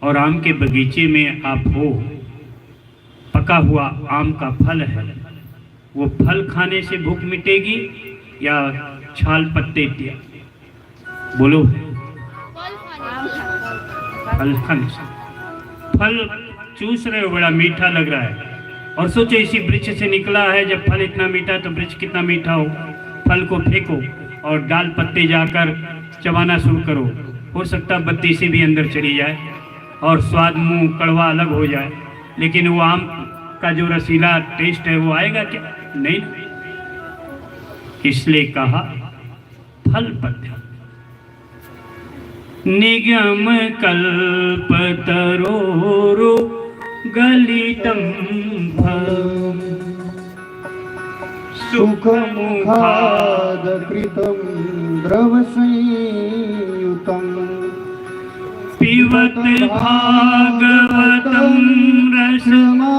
और आम के बगीचे में आप हो, पका हुआ आम का फल है, वो फल खाने से भूख मिटेगी या छाल पत्ते दिया? बोलो। फल खाने से। फल चूस रहे हो, बड़ा मीठा लग रहा है, और सोचो इसी वृक्ष से निकला है, जब फल इतना मीठा तो वृक्ष कितना मीठा हो। फल को फेंको और डाल पत्ते जाकर चबाना शुरू करो, हो सकता बत्ती से भी अंदर चली जाए और स्वाद मुंह कड़वा अलग हो जाए, लेकिन वो आम का जो रसीला टेस्ट है वो आएगा क्या? नहीं। इसलिए कहा फल पत्ते। निगम कल्पतरोरु गलितं फलम् सुखमुखादकृतं द्रवसंयुतं पिबत भागवतं रसमालयम्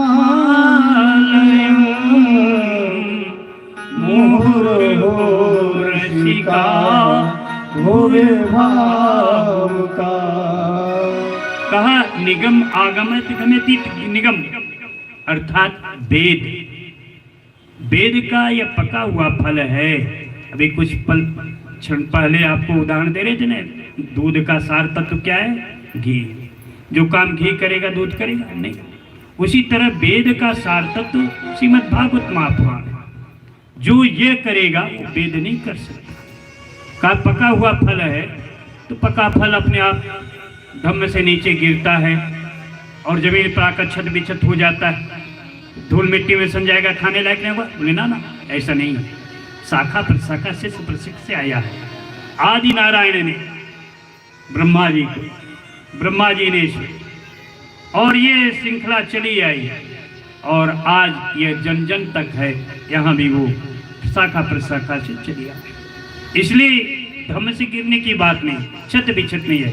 मुहुर्मुहुः रसिका भुवे भावुका। कहा निगम आगमत गमति, निगम अर्थात वेद, वेद का यह पका हुआ फल है। अभी कुछ पल क्षण पहले आपको उदाहरण दे रहे थे ना, दूध का सार तत्व क्या है? घी। जो काम घी करेगा दूध करेगा नहीं। उसी तरह वेद का सार तत्व श्रीमद् भागवत महापुराण, जो ये करेगा वो वेद नहीं कर सकता। का पका हुआ फल है तो पका फल अपने आप धम्म से नीचे गिरता है और जमीन पर आकर छत बिछत हो जाता है, धूल मिट्टी में सम जाएगा, खाने लायक नहीं होगा। बोले ना ना, ऐसा नहीं है। शाखा प्रशाखा से सुप्रसिद्ध से आया है। आदि नारायण ने ब्रह्मा जी को, ब्रह्मा जी ने इसे, और ये श्रृंखला चली आई और आज ये जन जन तक है। यहाँ भी वो शाखा प्रशाखा से चली आई। इसलिए धम्म से गिरने की बात नहीं, छत बिछत नहीं है।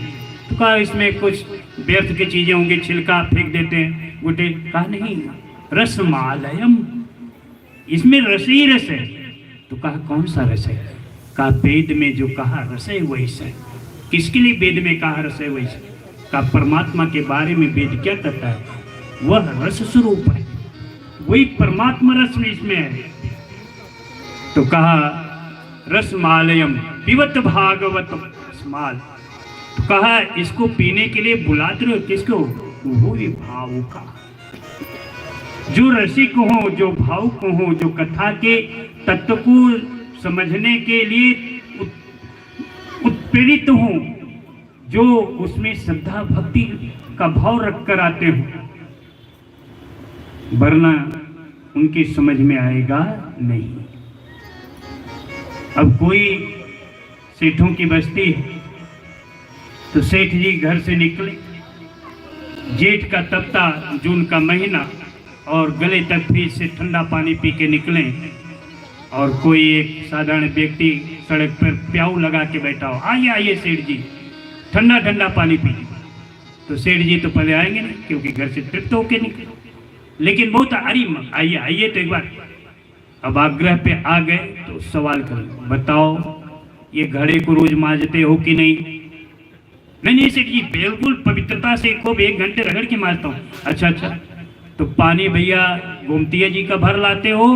तो कहा इसमें कुछ व्यर्थ की चीजें होंगी, छिलका फेंक देते हैं गुटे। कहा नहीं, रसमालयम, इसमें रस ही रस है। तो कहा कौन सा रस है? कहा वेद में जो कहा रस है वही है। किसके लिए वेद में कहा रस है वही है? कहा परमात्मा के बारे में वेद क्या कहता है? वह रस स्वरूप है, वही परमात्मा रस में इसमें है। तो कहा रसमालयम पिबत भागवत रसमाल। तो कहा इसको पीने के लिए बुलाते रहो किसको? वो भावुका, जो रसिक हो, जो भावुक हो, जो कथा के तत्व को समझने के लिए उत्प्रेरित हो, जो उसमें श्रद्धा भक्ति का भाव रख कर आते हो, वरना उनकी समझ में आएगा नहीं। अब कोई सेठों की बस्ती है तो सेठ जी घर से निकले, जेठ का तपता जून का महीना, और गले तक फ्रिज से ठंडा पानी पी के निकले, और कोई एक साधारण व्यक्ति सड़क पर प्याऊ लगा के बैठा हो, आइए आइए सेठ जी ठंडा ठंडा पानी पीजिए। तो सेठ जी तो पहले आएंगे नहीं, क्योंकि घर से तृप्त होके निकले, लेकिन बहुत अरे आइए आइए तो एक बार। अब आग्रह पे आ गए तो सवाल करो, बताओ ये घड़े को रोज मांजते हो कि नहीं? नहीं सेठ जी बिल्कुल पवित्रता से खूब 1 घंटे रगड़ के मांजता हूँ। अच्छा अच्छा, तो पानी भैया गोमतिया जी का भर लाते हो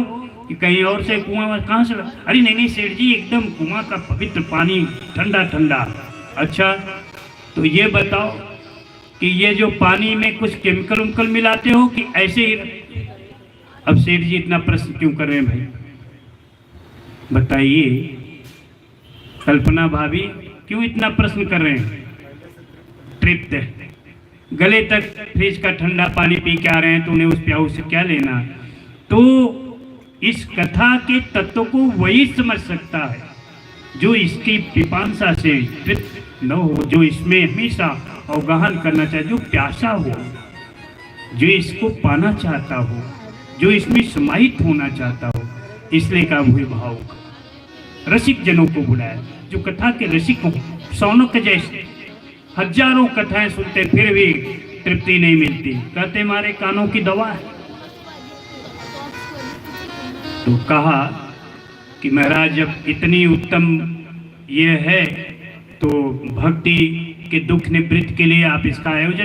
कि कहीं और से कुआं कहाँ से? अरे नहीं सेठ जी एकदम कुआं का पवित्र पानी, ठंडा ठंडा। अच्छा, तो ये बताओ कि ये जो पानी में कुछ केमिकल उमिकल मिलाते हो कि ऐसे ही? अब सेठ जी इतना प्रश्न क्यों कर रहे हैं भाई, बताइए। कल्पना भाभी क्यों इतना प्रश्न कर रहे हैं? तृप्त है, गले तक फ्रिज का ठंडा पानी पी के आ रहे हैं, तो उन्हें उस प्याऊ से क्या लेना? तो इस कथा के तत्व को वही समझ सकता है जो इसकी पिपांसा से तृप्त न हो, जो इसमें हमेशा अवगाहन करना चाहे, जो प्यासा हो, जो इसको पाना चाहता हो, जो इसमें समाहित होना चाहता हो। इसलिए का हुए भाव रसिक जनों को बुलाया, जो कथा के रसिक हो। सौनक जैसे हजारों कथाएं सुनते फिर भी तृप्ति नहीं मिलती, कहते हमारे कानों की दवा है। तो कहा कि महाराज जब इतनी उत्तम ये है तो भक्ति के दुख निवृत्त के लिए आप इसका आयोजन